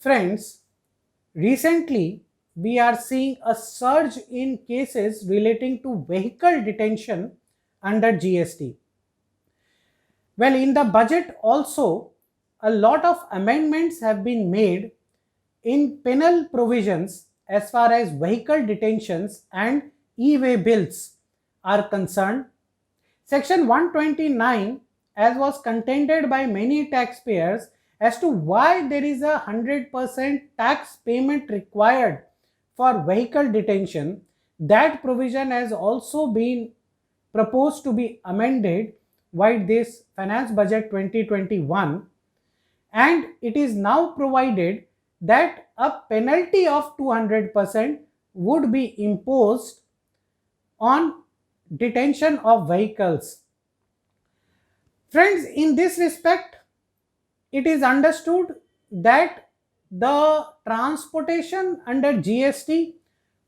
Friends, recently we are seeing a surge in cases relating to vehicle detention under GST. Well, in the budget also, a lot of amendments have been made in penal provisions as far as vehicle detentions and e-way bills are concerned. Section 129, as was contended by many taxpayers as to why there is a 100% tax payment required for vehicle detention, that provision has also been proposed to be amended by this finance budget 2021, and it is now provided that a penalty of 200% would be imposed on detention of vehicles. Friends, in this respect, it is understood that the transportation under GST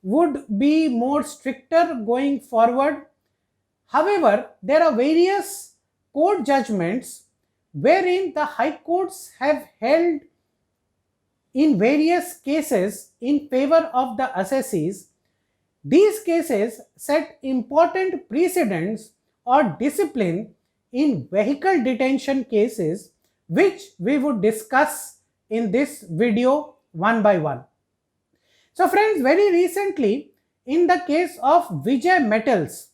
would be more stricter going forward. However, there are various court judgments wherein the high courts have held in various cases in favor of the assessees. These cases set important precedents or discipline in vehicle detention cases, which we would discuss in this video one by one. So friends, very recently in the case of Vijay Metals,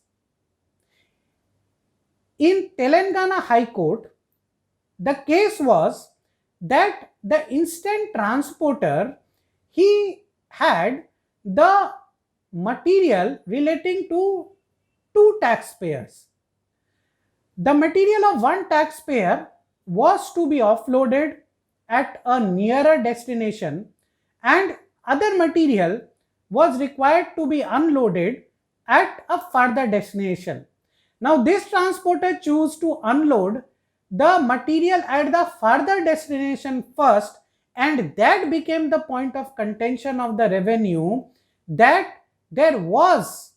in Telangana High Court, the case was that the instant transporter, he had the material relating to two taxpayers. The material of one taxpayer was to be offloaded at a nearer destination, and other material was required to be unloaded at a further destination. Now this transporter chose to unload the material at the further destination first, and that became the point of contention of the revenue, that there was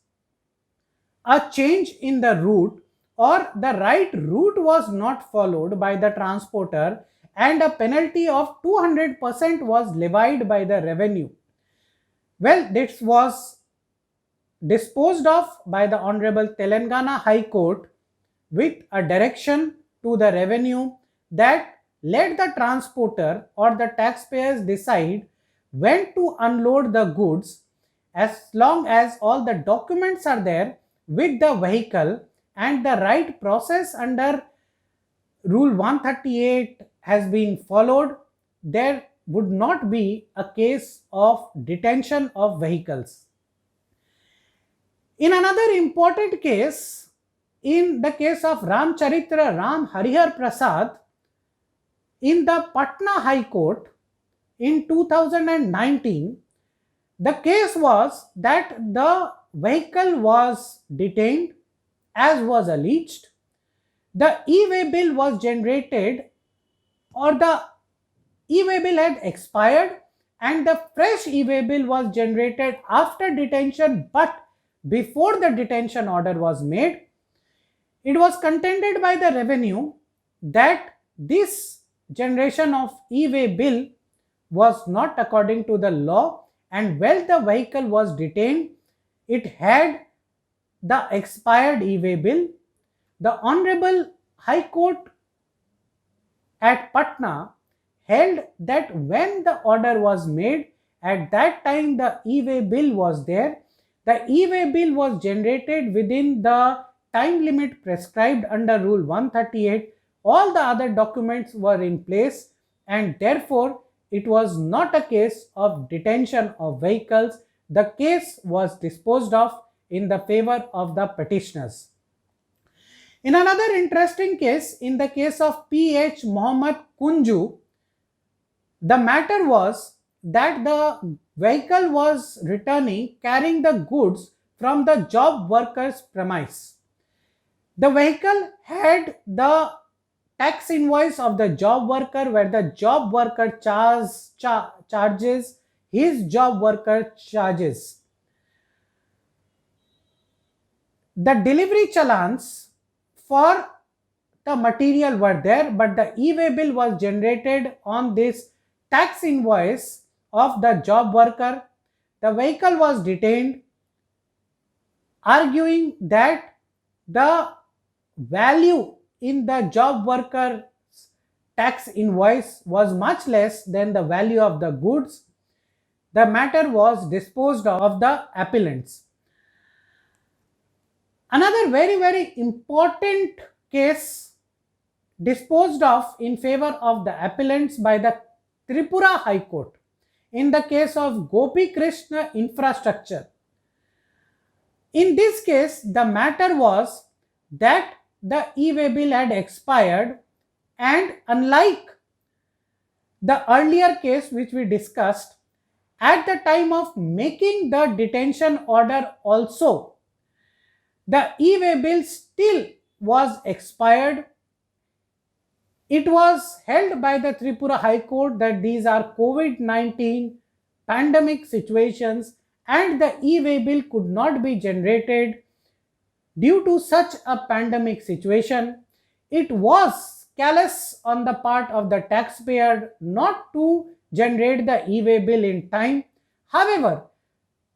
a change in the route, or the right route was not followed by the transporter, and a penalty of 200% was levied by the revenue. Well, this was disposed of by the Honorable Telangana High Court with a direction to the revenue that let the transporter or the taxpayers decide when to unload the goods, as long as all the documents are there with the vehicle and the right process under Rule 138 has been followed, there would not be a case of detention of vehicles. In another important case, in the case of Ramcharitra Ram Harihar Prasad, in the Patna High Court in 2019, the case was that the vehicle was detained as was alleged. The e-way bill was generated, or the e-way bill had expired, and the fresh e-way bill was generated after detention but before the detention order was made. It was contended by the revenue that this generation of e-way bill was not according to the law, and while the vehicle was detained, it had the expired e-way bill. The Honorable High Court at Patna held that when the order was made, at that time the e-way bill was there. The e-way bill was generated within the time limit prescribed under Rule 138. All the other documents were in place, and therefore it was not a case of detention of vehicles. The case was disposed of in the favor of the petitioners. In another interesting case, in the case of P.H. Mohammed Kunju, the matter was that the vehicle was returning carrying the goods from the job worker's premise. The vehicle had the tax invoice of the job worker, where the job worker charges his job worker charges. The delivery challans for the material were there, but the e-way bill was generated on this tax invoice of the job worker. The vehicle was detained, arguing that the value in the job worker tax invoice was much less than the value of the goods. The matter was disposed of the appellants. Another very important case disposed of in favor of the appellants by the Tripura High Court in the case of Gopi Krishna Infrastructure. In this case, the matter was that the e-way bill had expired, and unlike the earlier case which we discussed, at the time of making the detention order also, the e-way bill still was expired. It was held by the Tripura High Court that these are COVID-19 pandemic situations and the e-way bill could not be generated due to such a pandemic situation. It was callous on the part of the taxpayer not to generate the e-way bill in time. However,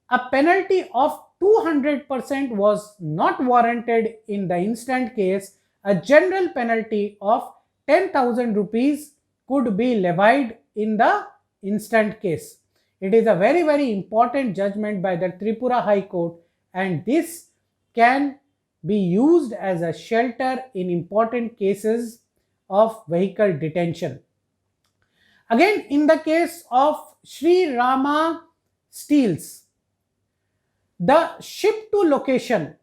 a penalty of 200% was not warranted in the instant case. A general penalty of 10,000 rupees could be levied in the instant case. It is a very important judgment by the Tripura High Court, and this can be used as a shelter in important cases of vehicle detention. Again, in the case of Sri Rama Steels, the ship to location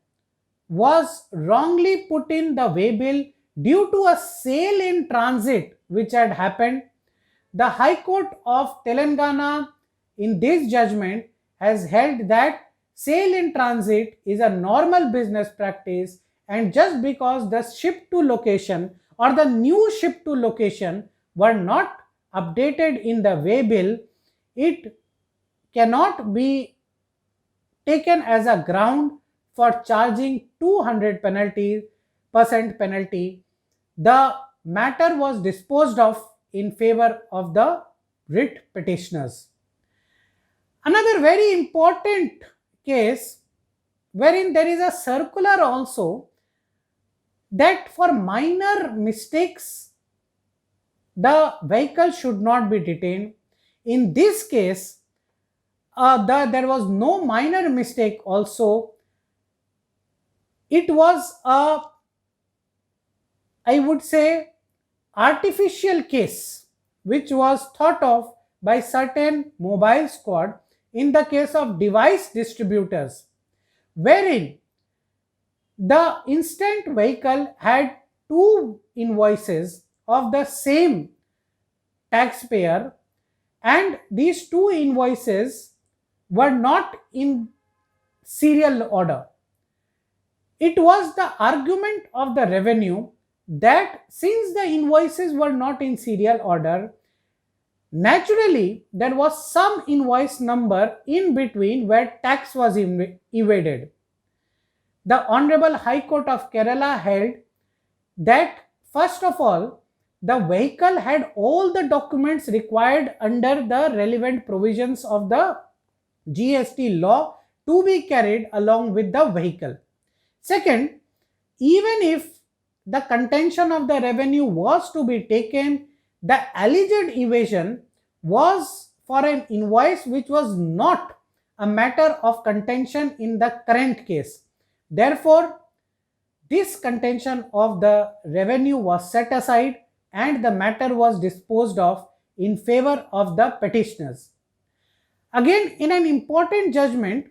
was wrongly put in the waybill due to a sale in transit which had happened. The High Court of Telangana in this judgment has held that sale in transit is a normal business practice, and just because the ship to location or the new ship to location were not updated in the waybill, it cannot be taken as a ground for charging 200% penalty. The matter was disposed of in favor of the writ petitioners. Another very important case wherein there is a circular also that for minor mistakes the vehicle should not be detained. In this case, there was no minor mistake also. It was a, I would say, artificial case which was thought of by certain mobile squad in the case of device distributors, wherein the instant vehicle had two invoices of the same taxpayer, and these two invoices were not in serial order. It was the argument of the revenue that since the invoices were not in serial order, naturally there was some invoice number in between where tax was evaded. The Honorable High Court of Kerala held that first of all, the vehicle had all the documents required under the relevant provisions of the GST law to be carried along with the vehicle. Second, even if the contention of the revenue was to be taken, the alleged evasion was for an invoice which was not a matter of contention in the current case. Therefore, this contention of the revenue was set aside and the matter was disposed of in favor of the petitioners. Again, in an important judgment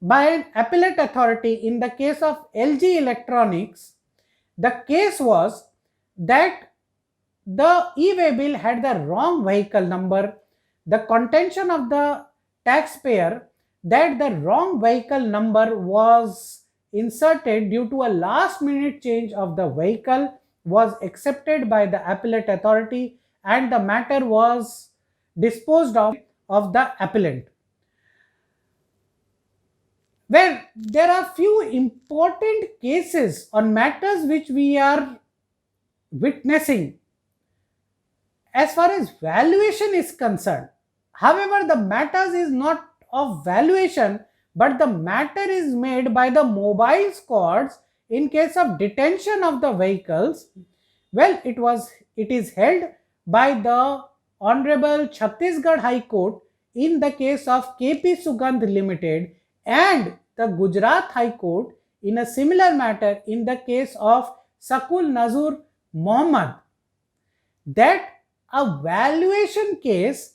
by an appellate authority in the case of LG Electronics, the case was that the e-way bill had the wrong vehicle number. The contention of the taxpayer that the wrong vehicle number was inserted due to a last minute change of the vehicle was accepted by the appellate authority, and the matter was disposed of the appellant. Where there are few important cases on matters which we are witnessing as far as valuation is concerned. However, the matters is not of valuation, but the matter is made by the mobile squads in case of detention of the vehicles. Well, it is held by the Honorable Chhattisgarh High Court in the case of KP Sugandh Limited, and the Gujarat High Court in a similar matter in the case of Sakul Nazur Mohammed, that a valuation case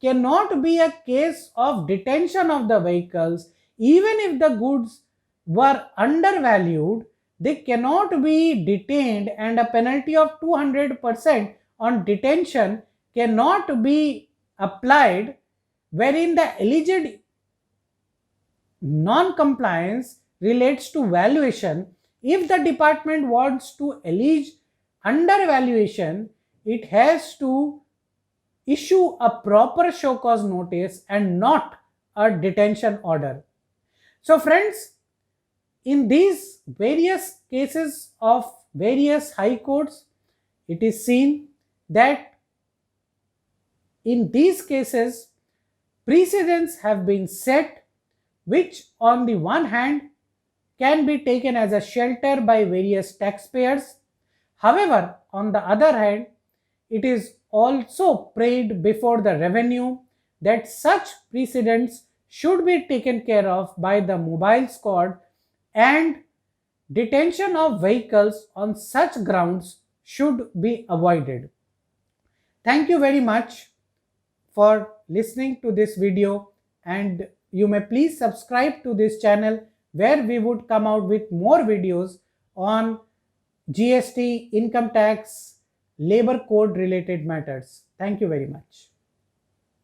cannot be a case of detention of the vehicles. Even if the goods were undervalued, they cannot be detained, and a penalty of 200% on detention cannot be applied, wherein the alleged non-compliance relates to valuation. If the department wants to allege undervaluation, it has to issue a proper show cause notice and not a detention order. So friends, in these various cases of various high courts, it is seen that in these cases precedents have been set, which on the one hand can be taken as a shelter by various taxpayers. However, on the other hand, it is also prayed before the revenue that such precedents should be taken care of by the mobile squad, and detention of vehicles on such grounds should be avoided. Thank you very much for listening to this video, and you may please subscribe to this channel where we would come out with more videos on GST, income tax, labor code related matters. Thank you very much.